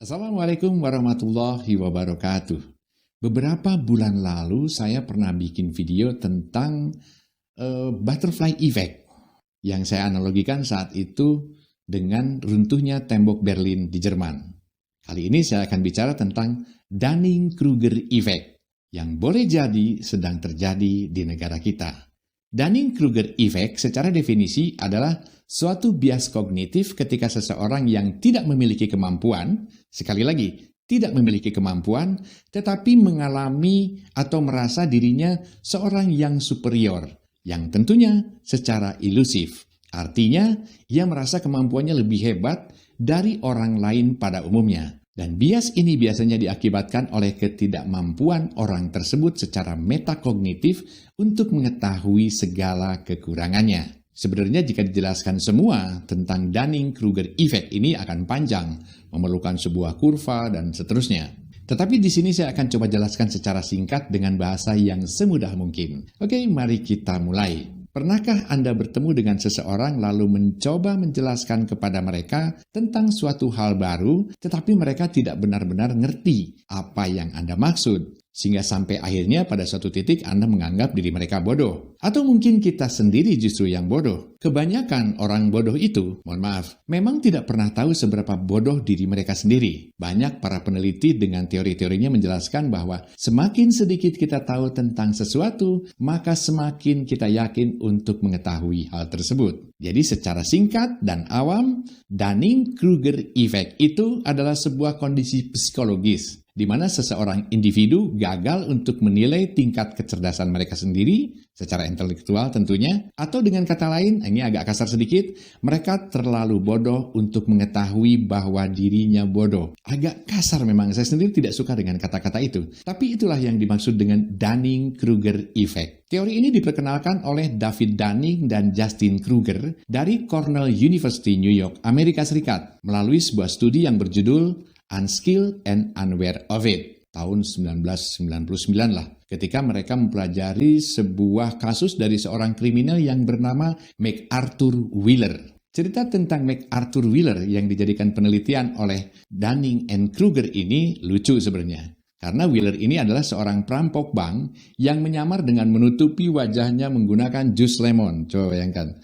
Assalamualaikum warahmatullahi wabarakatuh. Beberapa bulan lalu saya pernah bikin video tentang butterfly effect yang saya analogikan saat itu dengan runtuhnya tembok Berlin di Jerman. Kali ini saya akan bicara tentang Dunning-Kruger effect yang boleh jadi sedang terjadi di negara kita. Dunning-Kruger effect secara definisi adalah suatu bias kognitif ketika seseorang yang tidak memiliki kemampuan, sekali lagi, tidak memiliki kemampuan, tetapi mengalami atau merasa dirinya seorang yang superior, yang tentunya secara ilusif. Artinya, ia merasa kemampuannya lebih hebat dari orang lain pada umumnya. Dan bias ini biasanya diakibatkan oleh ketidakmampuan orang tersebut secara metakognitif untuk mengetahui segala kekurangannya. Sebenarnya jika dijelaskan semua tentang Dunning-Kruger effect ini akan panjang, memerlukan sebuah kurva dan seterusnya. Tetapi di sini saya akan coba jelaskan secara singkat dengan bahasa yang semudah mungkin. Oke, mari kita mulai. Pernahkah Anda bertemu dengan seseorang lalu mencoba menjelaskan kepada mereka tentang suatu hal baru, tetapi mereka tidak benar-benar ngerti apa yang Anda maksud? Sehingga sampai akhirnya pada suatu titik Anda menganggap diri mereka bodoh. Atau mungkin kita sendiri justru yang bodoh. Kebanyakan orang bodoh itu, mohon maaf, memang tidak pernah tahu seberapa bodoh diri mereka sendiri. Banyak para peneliti dengan teori-teorinya menjelaskan bahwa semakin sedikit kita tahu tentang sesuatu, maka semakin kita yakin untuk mengetahui hal tersebut. Jadi secara singkat dan awam, Dunning-Kruger effect itu adalah sebuah kondisi psikologis di mana seseorang individu gagal untuk menilai tingkat kecerdasan mereka sendiri secara intelektual tentunya, atau dengan kata lain, ini agak kasar sedikit, mereka terlalu bodoh untuk mengetahui bahwa dirinya bodoh. Agak kasar memang, saya sendiri tidak suka dengan kata-kata itu. Tapi itulah yang dimaksud dengan Dunning-Kruger effect. Teori ini diperkenalkan oleh David Dunning dan Justin Kruger dari Cornell University, New York, Amerika Serikat, melalui sebuah studi yang berjudul Unskilled and Unaware of It, tahun 1999 lah, ketika mereka mempelajari sebuah kasus dari seorang kriminal yang bernama MacArthur Wheeler. Cerita tentang MacArthur Wheeler yang dijadikan penelitian oleh Dunning and Kruger ini lucu sebenarnya. Karena Wheeler ini adalah seorang perampok bank yang menyamar dengan menutupi wajahnya menggunakan jus lemon. Coba bayangkan.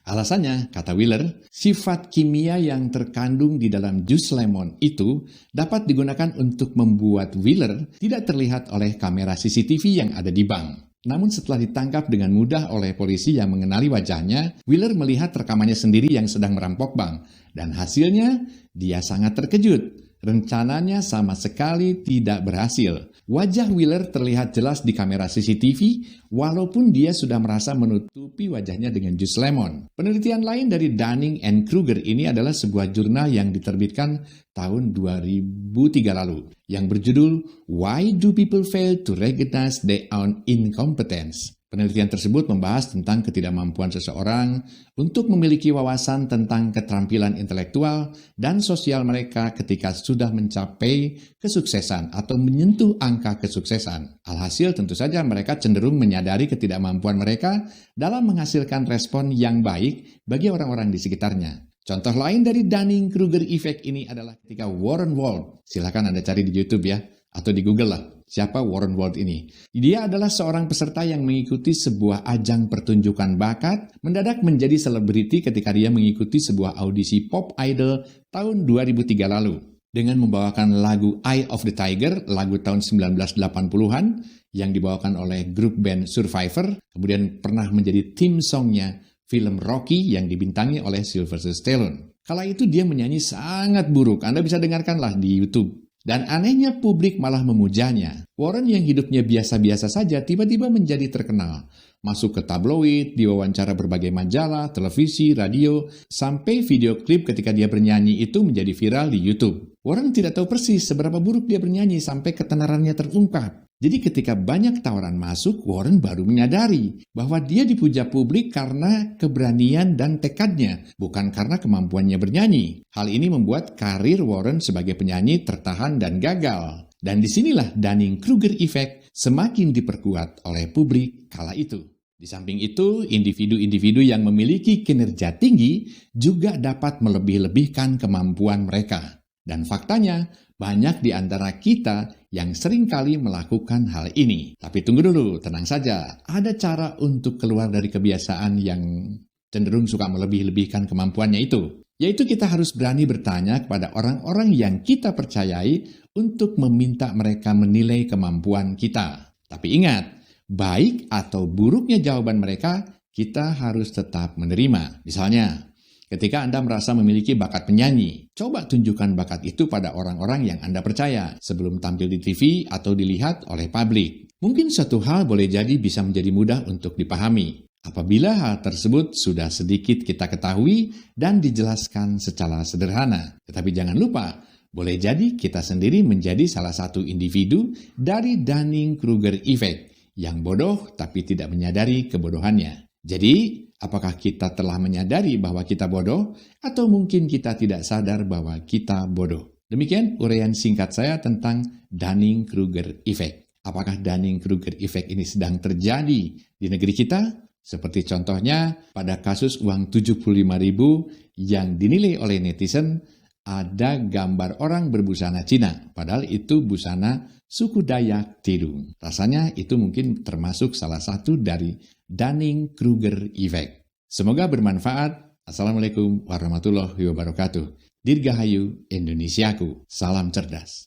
Alasannya, kata Wheeler, sifat kimia yang terkandung di dalam jus lemon itu dapat digunakan untuk membuat Wheeler tidak terlihat oleh kamera CCTV yang ada di bank. Namun setelah ditangkap dengan mudah oleh polisi yang mengenali wajahnya, Wheeler melihat rekamannya sendiri yang sedang merampok bank. Dan hasilnya, dia sangat terkejut. Rencananya sama sekali tidak berhasil. Wajah Wheeler terlihat jelas di kamera CCTV, walaupun dia sudah merasa menutupi wajahnya dengan jus lemon. Penelitian lain dari Dunning and Kruger ini adalah sebuah jurnal yang diterbitkan tahun 2003 lalu, yang berjudul Why Do People Fail to Recognize Their Own Incompetence? Penelitian tersebut membahas tentang ketidakmampuan seseorang untuk memiliki wawasan tentang keterampilan intelektual dan sosial mereka ketika sudah mencapai kesuksesan atau menyentuh angka kesuksesan. Alhasil tentu saja mereka cenderung menyadari ketidakmampuan mereka dalam menghasilkan respon yang baik bagi orang-orang di sekitarnya. Contoh lain dari Dunning-Kruger effect ini adalah ketika Warren Wolf, silakan Anda cari di YouTube ya, atau di Google lah. Siapa Warren Wolf ini? Dia adalah seorang peserta yang mengikuti sebuah ajang pertunjukan bakat, mendadak menjadi selebriti ketika dia mengikuti sebuah audisi pop idol tahun 2003 lalu. Dengan membawakan lagu Eye of the Tiger, lagu tahun 1980-an, yang dibawakan oleh grup band Survivor, kemudian pernah menjadi theme songnya film Rocky yang dibintangi oleh Sylvester Stallone. Kala itu dia menyanyi sangat buruk, Anda bisa dengarkanlah di YouTube. Dan anehnya publik malah memujanya. Warren yang hidupnya biasa-biasa saja tiba-tiba menjadi terkenal. Masuk ke tabloid, diwawancara berbagai majalah, televisi, radio, sampai video klip ketika dia bernyanyi itu menjadi viral di YouTube. Warren tidak tahu persis seberapa buruk dia bernyanyi sampai ketenarannya terungkap. Jadi ketika banyak tawaran masuk, Warren baru menyadari bahwa dia dipuja publik karena keberanian dan tekadnya, bukan karena kemampuannya bernyanyi. Hal ini membuat karir Warren sebagai penyanyi tertahan dan gagal. Dan disinilah Dunning-Kruger effect semakin diperkuat oleh publik kala itu. Di samping itu, individu-individu yang memiliki kinerja tinggi juga dapat melebih-lebihkan kemampuan mereka. Dan faktanya, banyak di antara kita yang seringkali melakukan hal ini. Tapi tunggu dulu, tenang saja. Ada cara untuk keluar dari kebiasaan yang cenderung suka melebih-lebihkan kemampuannya itu. Yaitu kita harus berani bertanya kepada orang-orang yang kita percayai untuk meminta mereka menilai kemampuan kita. Tapi ingat, baik atau buruknya jawaban mereka, kita harus tetap menerima. Misalnya, ketika Anda merasa memiliki bakat penyanyi, coba tunjukkan bakat itu pada orang-orang yang Anda percaya sebelum tampil di TV atau dilihat oleh publik. Mungkin suatu hal boleh jadi bisa menjadi mudah untuk dipahami apabila hal tersebut sudah sedikit kita ketahui dan dijelaskan secara sederhana. Tetapi jangan lupa, boleh jadi kita sendiri menjadi salah satu individu dari Dunning-Kruger Effect yang bodoh tapi tidak menyadari kebodohannya. Jadi, apakah kita telah menyadari bahwa kita bodoh atau mungkin kita tidak sadar bahwa kita bodoh? Demikian uraian singkat saya tentang Dunning-Kruger Effect. Apakah Dunning-Kruger Effect ini sedang terjadi di negeri kita? Seperti contohnya pada kasus uang 75.000 yang dinilai oleh netizen ada gambar orang berbusana Cina, padahal itu busana suku Dayak Tidung. Rasanya itu mungkin termasuk salah satu dari Dunning-Kruger Effect. Semoga bermanfaat. Assalamualaikum warahmatullahi wabarakatuh. Dirgahayu Indonesiaku. Salam cerdas.